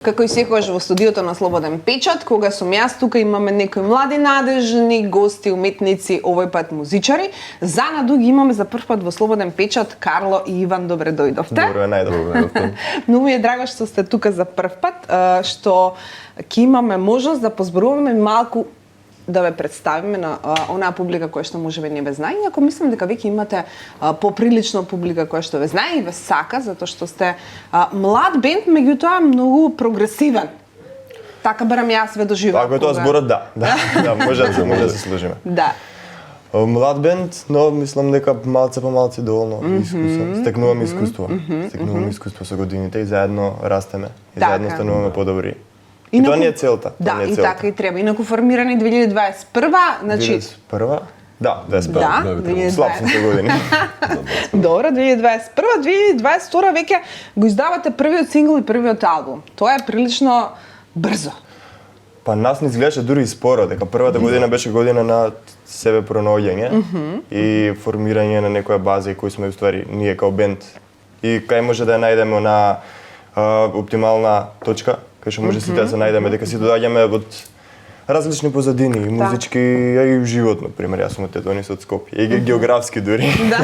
Како и секогаш во студиото на Слободен печат, кога сум јас, тука имаме некои млади надежни гости, уметници, овој пат музичари. За надуги имаме за прв пат во Слободен печат Карло и Иван, добре дојдовте. Добро, најдобро. Многу ми е драго што сте тука за прв пат, што ќе имаме можност да позборуваме малку, да ве представиме на онаа публика која што можеби не ве знае, иако мислам дека веќе имате поприлично публика која што ве знае и ве сака, затоа што сте млад бенд, меѓутоа многу прогресивен. Така барам јас ве доживеав. Ако е тоа зборот, да, може да се сложиме. Да. Млад бенд, но мислам дека малце по малце доволно искуство. Стекнуваме искуство со годините и заедно растеме и заедно стануваме подобри. И тоа не е целта. Да, и така и треба. Инаку формирани 2021, значи 2021? Да, 2021. Да, 2021. Слабите години. Добро, 2021, 2022 веќе го издавате првиот сингл и првиот албум. Тоа е прилично брзо. Па нас не изгледаше дури и споро, дека првата година беше година на себе пронаоѓање и формирање на некоја база и кој сме уствари ние као бенд. И кај може да ја најдеме на оптимална точка, кај што може сите да се најдеме, дека си доаѓаме од различни позадини, и музички, а и животно, пример, јас сум од Тетонис од Скопје, и географски дури. Да.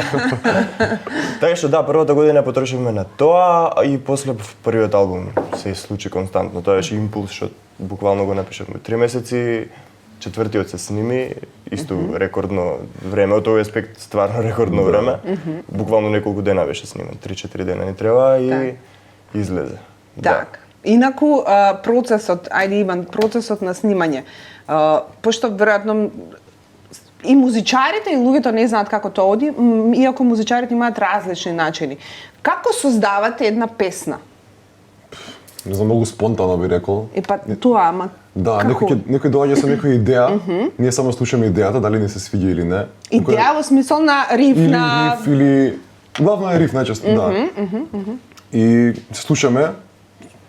Така што да, првата година потрошивме на тоа, и после првиот албум се случи константно. Тоа беше импулс што буквално го напишавме 3 месеци, четвртиот се сними, исто рекордно време, од овој аспект стварно рекордно време. Буквално неколку дена беше снимен, 3-4 дена ни треба и излезе. Так. Инаку процесот, ајде Иван, процесот на снимање, пошто веројатно и музичарите и луѓето не знаат како тоа оди, иако музичарите имаат различни начини. Како создавате една песна? Не знам, многу спонтано би рекол. И па тоа, ама да, некој доаѓа со некоја идеја, ние само слушаме идејата, дали ни се свиѓа или не. Идеја во смисол на риф, на... Или главно е риф, најчесто, да. И слушаме,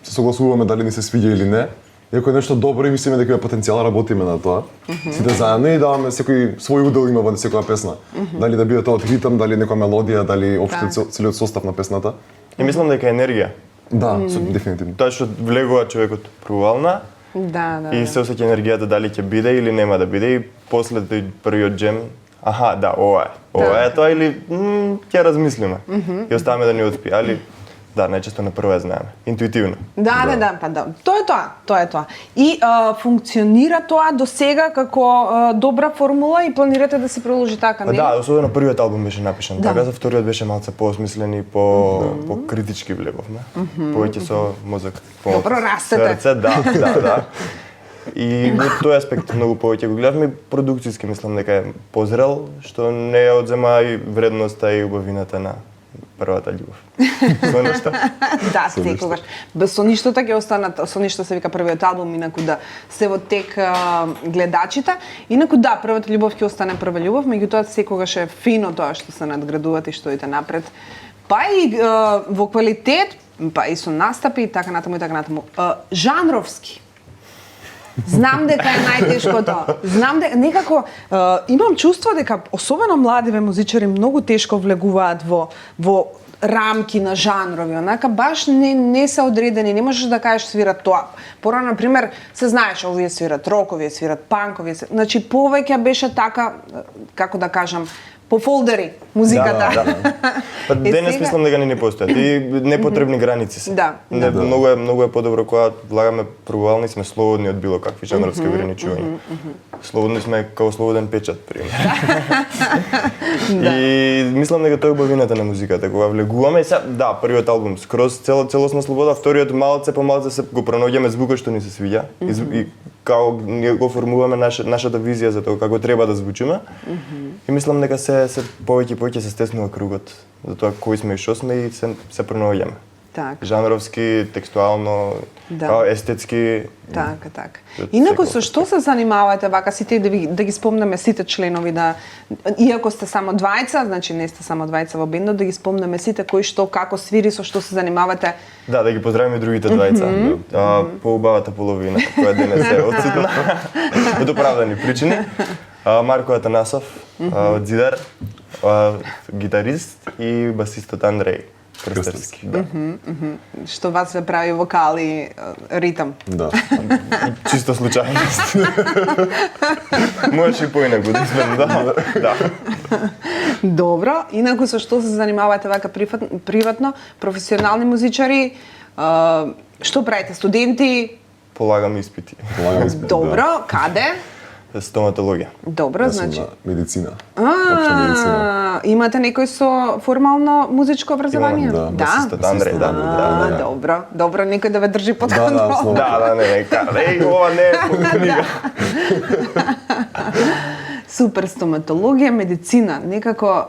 се согласуваме дали ни се свиѓа или не. И ако е нешто добро и мислиме дека има потенцијал, работиме на тоа. Сите заедно и даваме секој свој удел има во секоја песна. Дали да биде тоа од ритм, дали некоја мелодија, дали општо целиот состав на песната. И мислам дека енергија. Да, дефинитивно. Тоа што влегува човекот провална. Да. И се осеќа енергијата дали ќе биде или нема да биде и после тој првиот джем, аха, да, ова е тоа или ќе размислиме. И оставаме да ни отспи, али да, најчесто на прво ја знаеме, интуитивно. Да, па да. Тоа е тоа. И функционира тоа до сега како добра формула и планирате да се продолжи така, не? Да, особено првиот албум беше напишан, така за вториот беше малце поосмислен и по критички влеговме. Повеќе со мозок, по добро растете. Срце, да. И во тој аспект многу повеќе го гледавме и продукцијски мислам дека е позрел, што не ја одзема и вредноста и убавината на првата љубов. Со нешто? Да, секогаш. Без со ништото ќе останат, со ништо се вика првиот албум, инаку да се во тек гледачите. Инаку да, првата љубов ќе остане прва љубов, меѓутоа секогаш е фино тоа што се надградувате и што идете напред. Па и во квалитет, па и со настапи и така натаму и така натаму. Жанровски. Знам дека е најтешкото. Знам дека некако имам чувство дека особено младиве музичари многу тешко влегуваат во рамки на жанрови, онака баш не се одредени, не можеш да кажеш свират тоа. Порано, например, се знаеш, овие свират рок, овие свират панк, значи повеќе беше така, како да кажам, по фолдери музиката. Да. Денес мислам дека не постојат и непотребни граници се. Да. Многу е подобро кога влагаме провални и сме слободни од било какви жанровски ограничувања. Слободни сме како Слободен печат, пример. И мислам дека тоа е убавината на музиката, кога влегуваме се, да, првиот албум скроз целосна слобода, вториот малце по малце се го пронаоѓаме звукот што ни се свиѓа и како ние го формуваме нашата визија за тоа како треба да звучиме. И мислам дека се повеќе се стеснува кругот за тоа кои сме и што сме и се пронаоѓаме. Так. Жанровски, текстуално, естетски. Така. Инаку со што се занимавате вака сите да ги спомнеме сите членови да иако сте само двајца, значи не сте само двајца во бендот, да ги спомнеме сите кои што како свири, со што се занимавате. Да ги поздравиме и другите двајца. Поубавата половина која денес е отсутна од оправдани причини. Марко Атанасов, од Зидар, гитарист и басистот Андреј. Крстевски, да. Што вас ве прави вокали, ритам. Да. Чисто случајност. Можеш и поинаку да изберем, да. Добро, инаку со што се занимавате вака приватно, професионални музичари, што правите, студенти? Полагам испити. Полагам испит, Добро, каде? Стоматологија. Добро, Да. Јас сум значи. на медицина. Општа медицина. Имате некој со формално музичко образование? Имам, Да, асистент Андреј, да. Добро, добро, некој да ве држи под Да, контрола. основно. Да, не, каде, ова не е по книга. Супер, стоматологија, медицина, некако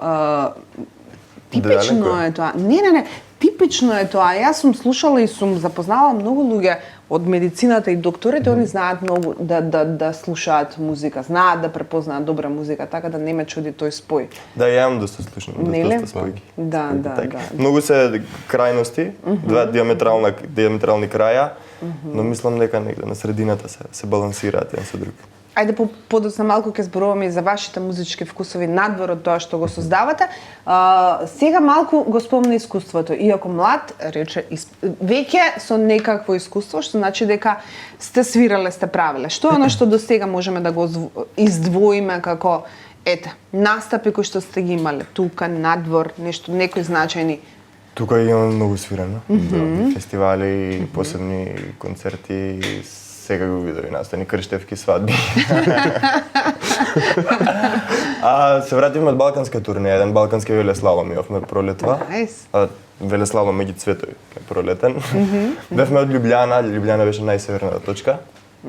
типично Далеко е. е тоа. Не, типично е тоа. Јас сум слушала и сум запознала многу луѓе од медицината и докторите, они знаат многу да слушаат музика, знаат да препознаат добра музика, така да не ме чуди тој спој. Да, ја имам доста слушам, Нели? доста спојки. Да. Многу се крајности, два диаметрални краја, но мислам дека негде на средината се балансираат еден со друг. Ајде подоцна малку ќе зборуваме и за вашите музички вкусови надвор од тоа што го создавате. Сега малку го спомна искуството. Иако млад, рече, веќе со некакво искуство, што значи дека сте свирале, сте правиле. Што е оно што до сега можеме да го издвоиме како настапи кои што сте ги имале тука, надвор, нешто, некои значајни? Тука имаме многу свирано. Фестивали, посебни концерти, секако видови настани, крштевки, свадби. Се вративме од балканска турнеја, еден балкански велеслалом имавме пролетва. Најс. Велеслалом меѓу цветови, пролетен. Бевме од Љубљана, Љубљана беше најсеверната точка.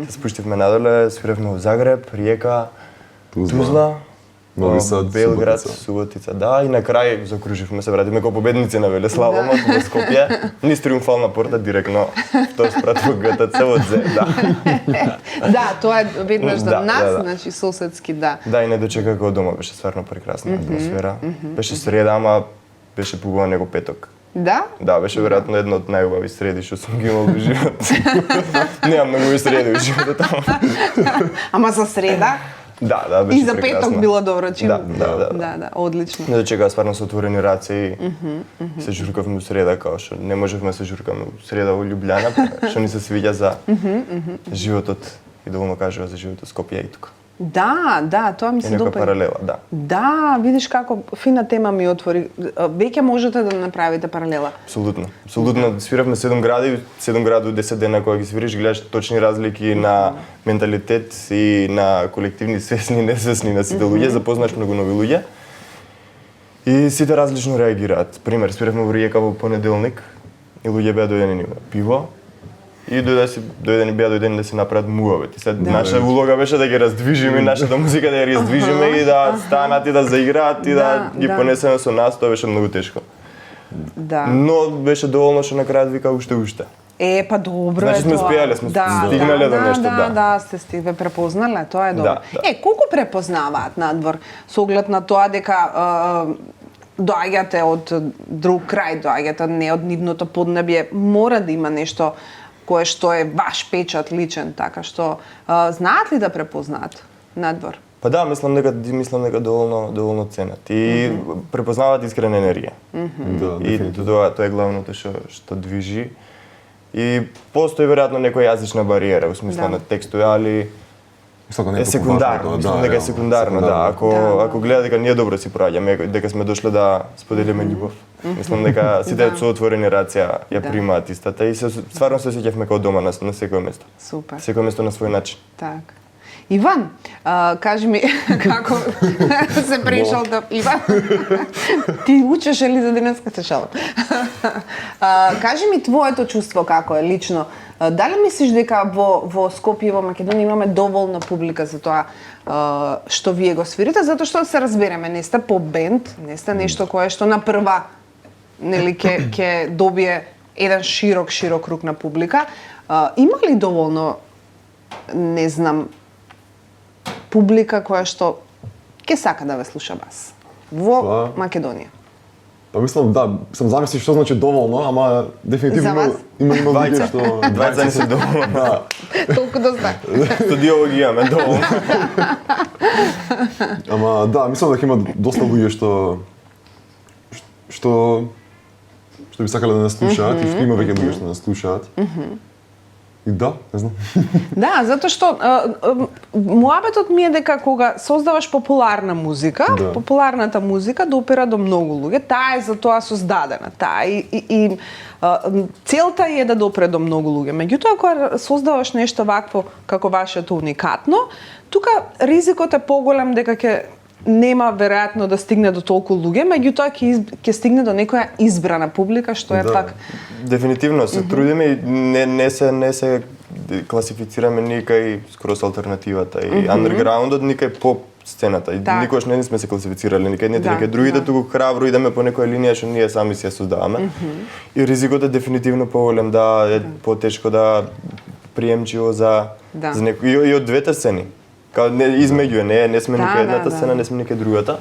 Се спуштивме надоле, свиревме во Загреб, Риека, Тузла, Нови Сад, Белград, Суботица. Суботица, да, и на крај закруживме, се вративме како победници на велеслаломот во Скопје. Низ триумфална порта директно втор спрат во ГТЦ од Зе, да. Да, тоа е веднаш за Да, нас, да. значи соседски, да. Да, и не дочека како дома, беше стварно прекрасна атмосфера. Беше среда, ама беше погубава него петок. Да? Да, беше веројатно една од најубави среди што сум ги имал во живот. Немам многу среди во животот таму. Ама за среда Да, беше и за прекрасно. петок било добро, чим. Да. Одлично. Не дочека стварно со отворени раце и се журкавме у среда, као што не можевме се журкаме у среда во Љубљана, што ни се свиѓа за животот и доволно кажува за животот Скопје и тука. Да, тоа ми Е се нека допаѓа. паралела, да. Да, видиш како фина тема ми отвори. Веќе можете да направите паралела. Апсолутно. Свиравме 7 гради, 7 гради у 10 дена кога ги свириш, гледаш точни разлики на менталитет и на колективни свесни и несвесни на сите луѓе, запознаш многу нови луѓе. И сите различно реагираат. Пример, свиравме во Риека во понеделник и луѓе беа дојдени на пиво. И беа дојдени да се направат муавет. И след наша улога беше да ги раздвижиме, нашата музика да ја раздвижиме и да станат и да заиграат и да ги понесеме со нас, тоа беше многу тешко. Да. Но беше доволно што на крајот вика уште. Па добро Значи е сме тоа. успеале, сме стигнале до нешто, да. Да, сте стигве препознале, тоа е добро. Да. Колку препознаваат надвор со оглед на тоа дека доаѓате од друг крај, доаѓате не од нивното поднебје, мора да има нешто кое што е ваш печат личен, така што знаат ли да препознаат надвор? Па да, мислам дека доволно ценат и препознаваат искрена енергија. Да, И тоа е главното што движи. И постои веројатно некоја јазична бариера во смисла на текстови, али е секундарно, мислам дека е секундарно, да. Ако гледа дека ние добро си проаѓаме, дека сме дошле да споделиме љубов. Мислам дека сите со отворени раце ја примаат истата и стварно се сеќавме како дома на секое место. Супер. Секое место на свој начин. Так. Иван, кажи ми како се прешал да... Иван, ти учеше ли за денеска се шалам? Кажи ми твоето чувство како е лично. Дали мислиш дека во Скопје, во Македонија имаме доволна публика за тоа што вие го свирите? Затоа што се разбереме, не сте по бенд, не сте нешто кое што на прва нели ќе добие еден широк круг на публика. Има ли доволно, не знам, публика која што ќе сака да ве слуша вас во Македонија? Па мислам, да, сам замисли што значи доволно, ама дефинитивно има луѓе што... Двајца не се доволно. Да. Толку доста. Студиово ги имаме доволно. Ама да, мислам дека има доста луѓе што што би сакале да нас слушаат и што има веќе луѓе што нас слушаат. И да, не знам. Да, затоа што муабетот ми е дека кога создаваш популарна музика, Да. популарната музика допира до многу луѓе, таа е за тоа создадена, таа и целта е да допре до многу луѓе. Меѓутоа кога создаваш нешто вакво како вашето уникатно, тука ризикот е поголем дека ќе нема веројатно да стигне до толку луѓе, меѓутоа ќе стигне до некоја избрана публика што е Да. пак Дефинитивно се трудиме и не се класифицираме никај скрос алтернативата и андерграундот никај поп сцената. И Така. никош не сме се класифицирали никај нити Да, никај другите, да. туку храбро идеме по некоја линија што ние сами си ја создаваме. И ризикот е дефинитивно поголем, да е потешко да приемчиво за Да. за некој и од двете сцени. Као не измеѓу не сме Да, никај едната да. сцена, не сме никај другата.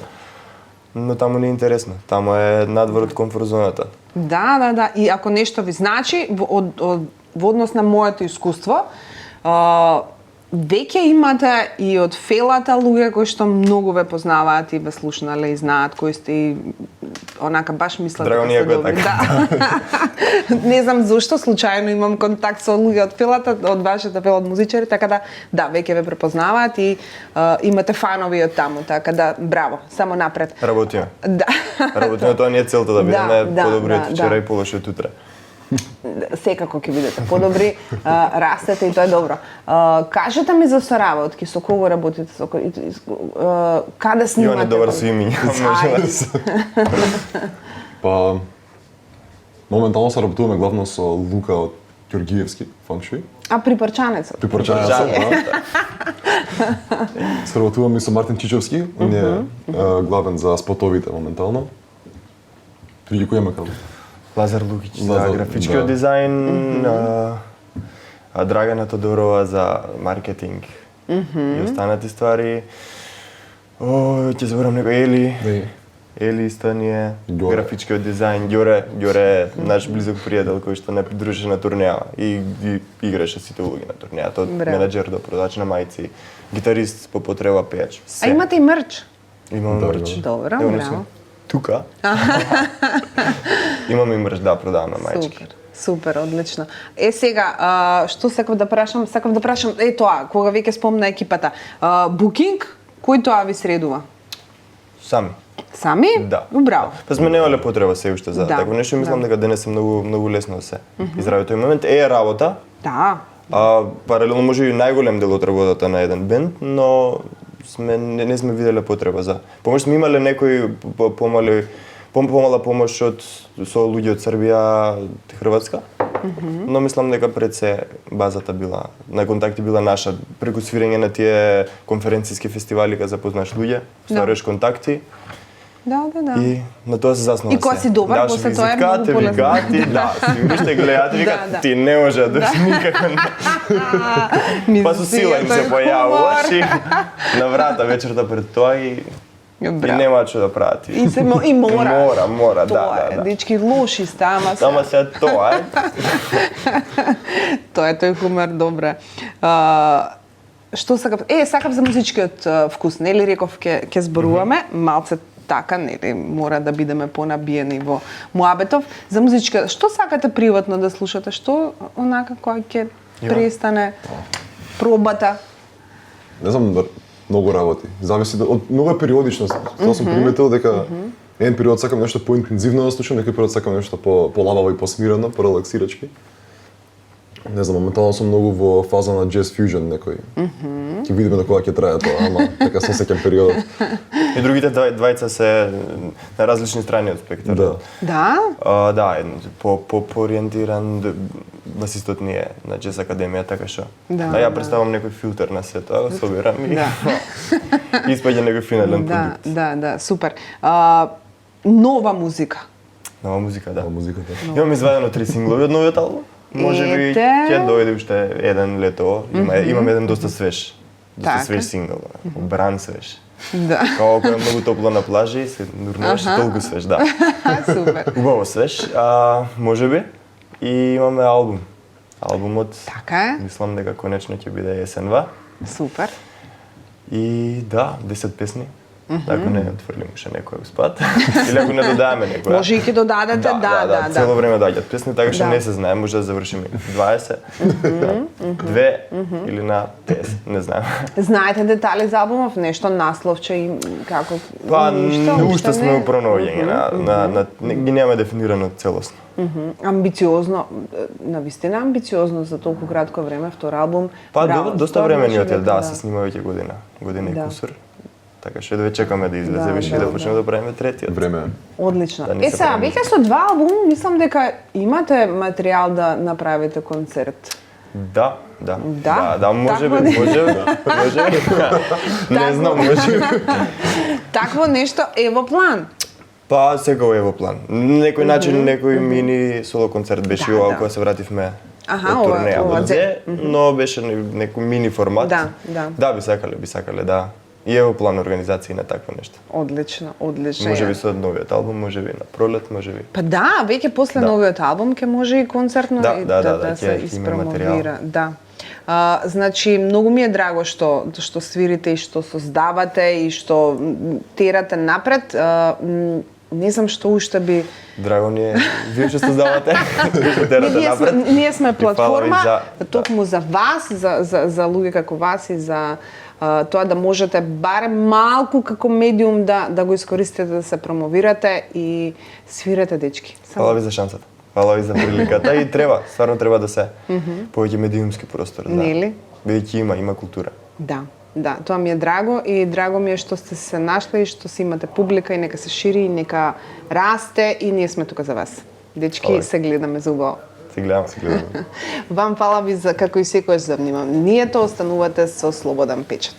Но таму не е интересно. Таму е надвор од комфорт зоната. Да. И ако нешто ви значи, во однос на моето искуство, веќе имате и од фелата луѓе кои што многу ве познаваат и ве слушнале и знаат, кои сте и онака баш мислат Драго дека ни е сте кој е добри. така. Да. Не знам зошто, случајно имам контакт со луѓе од фелата, од вашата фела, од музичари, така да, веќе ве препознаваат и имате фанови од таму, така да, браво, само напред. Работиме. Да. Работиме, тоа не е целта да бидеме Да, подобри од да, вчера да. и полоши од утре. Секако ќе бидете подобри, растете и тоа е добро. Кажете ми за соработки, со кого работите, каде снимате? Иван е добар со имиња, може да. Па моментално се работуваме главно со Лука од Ѓоргиевски фанкшуи. А припрчанецот? Припорчања да. Сработуваме и со Мартин Чичовски, он е главен за спотовите моментално. Други кој има каде? Лазар Лукиќ за Лазар, графичкиот да. дизајн, а Драгана Тодорова за маркетинг и останати ствари. Ќе заборам некој Ели исто ни е Ѓоре. графичкиот дизајн, Ѓоре е наш близок пријател кој што не придружеше на турнеја и ги играше сите улоги на турнејата, од Браво. менаџер до продач на мајци, гитарист по потреба, пејач. А имате и мерч? Имаме Да, мрч. Добро, Ево, браво. Тука. Имаме и мрч, да, продаваме мајчки. Супер, одлично. Сега, што сакав да прашам? Сакав да прашам, тоа, кога веќе спомна екипата. Букинг, кој тоа ви средува? Сами. Сами? Да. Браво. Па сме немале потреба се уште за Да, такво нешто, мислам да. дека денес е многу лесно да се израби тој момент. Е работа, Да. паралелно може и најголем дел од работата на еден бенд, но не сме виделе потреба за помош. Сме имале некои помала помош со луѓе од Србија, Хрватска. Но мислам дека пред се базата била, на контакти била наша, преку свирење на тие конференциски фестивали кога запознаш луѓе, ствараш контакти. Да. И на тоа се заснова. И кога си добар, Даш после тоа е визитката, многу полезно. вигати, да, сигурно ще гледате, викат, Да. ти не може да никако не. Па со сила им се појавуваш и на врата вечерта пред тоа и нема што да прават. И мора. Мора, Тоа е, да. дечки лоши сте, ама се. Ама се тоа е. Тоа е тој хумор, добре. Што сакав? Сакав за музичкиот вкус, нели реков ќе зборуваме, малце така, нели, мора да бидеме понабиени во муабетов. За музичка, што сакате приватно да слушате? Што онака кој ќе престане пробата? Не знам, многу работи. Зависи од многу е периодично. Тоа сум приметил дека еден период сакам нешто поинтензивно да слушам, некој период сакам нешто полабаво и посмирено, порелаксирачки. Не знам, моментално сум многу во фаза на jazz fusion некој. Ќе видиме до кога ќе трае тоа, ама така се сеќам периодот. И другите двајца се на различни страни од спектарот. Да. Да? Да, по-ориентиран басистот ни е на Джез Академија, така што. Да, А ја да. представам некој филтер на се тоа, го собирам и Да. испаѓа некој финален Да, продукт. да, супер. Нова музика. Нова музика, да. Музиката. Имам извадено 3 синглови од новиот албум. Може би Ете. ќе дојде уште еден лето. Имам еден доста свеж. Доста Така. свеж сингл. Бран свеж. Да. Као кога е многу топло на плажа и се нурнуваш толку свеж, да. Супер. Убаво свеж. Може би. И имаме албум. Албумот, Така е. мислам дека конечно ќе биде есенва. Супер. И да, 10 песни. Ако не отфрлиме ше некоја спат или ако не додадеме некоја. Може и ќе додадете, да. Цело време доаѓаат песни, така што Да. не се знае, може да завршиме 20, 2 или на 50, не знам. Знаете детали за албумов, нешто насловче и како Па, ништо, уште сме не? у пронаоѓање, ги немаме дефинирано целосно. Амбициозно, навистина амбициозно за толку кратко време, втор албум. Па, Браво, доста стварно време ни беше отиде, дека да, се снима веќе година и Да. кусур. Така што едва чекаме да излезе Да, више и да, да почнеме да правиме третиот. Време е. Одлично. Да не се Сега, промени. веќе со два албум, мислам дека имате материјал да направите концерт. Да, може Такво би, може. Не знам, може. Такво нешто е во план. Па, секој е во план. Некој начин, некој мини соло концерт беше Да, ова да. кога се вративме Аха, од турнеја ова во Дзе, но беше некој мини формат. Да, да. Да, би сакале, да. И е во план организација на такво нешто. Одлично. Може би со новиот албум, може би на пролет, може би. Па да, веќе после Да. новиот албум ќе може и концертно Да, и да, се ќе има испромовира. Да. Значи, многу ми е драго што свирите и што создавате и што терате напред. Не знам што уште би... Драго ни е, вие што создавате, што терате напред. Ние сме И фала ви платформа за- токму за вас, за луѓе како вас и за тоа да можете барем малку како медиум да го искористите да се промовирате и свирете, дечки. Фала ви за шансата. Фала ви за приликата и треба, стварно треба да се повеќе медиумски простор, да. Нели? Бидејќи има култура. Да, тоа ми е драго и драго ми е што сте се нашли и што си имате публика и нека се шири и нека расте и ние сме тука за вас. Дечки, Фала. се гледаме за убаво. Се гледаме. Вам фала ви за како и секојаш за внимание. Ние останувате со слободен печат.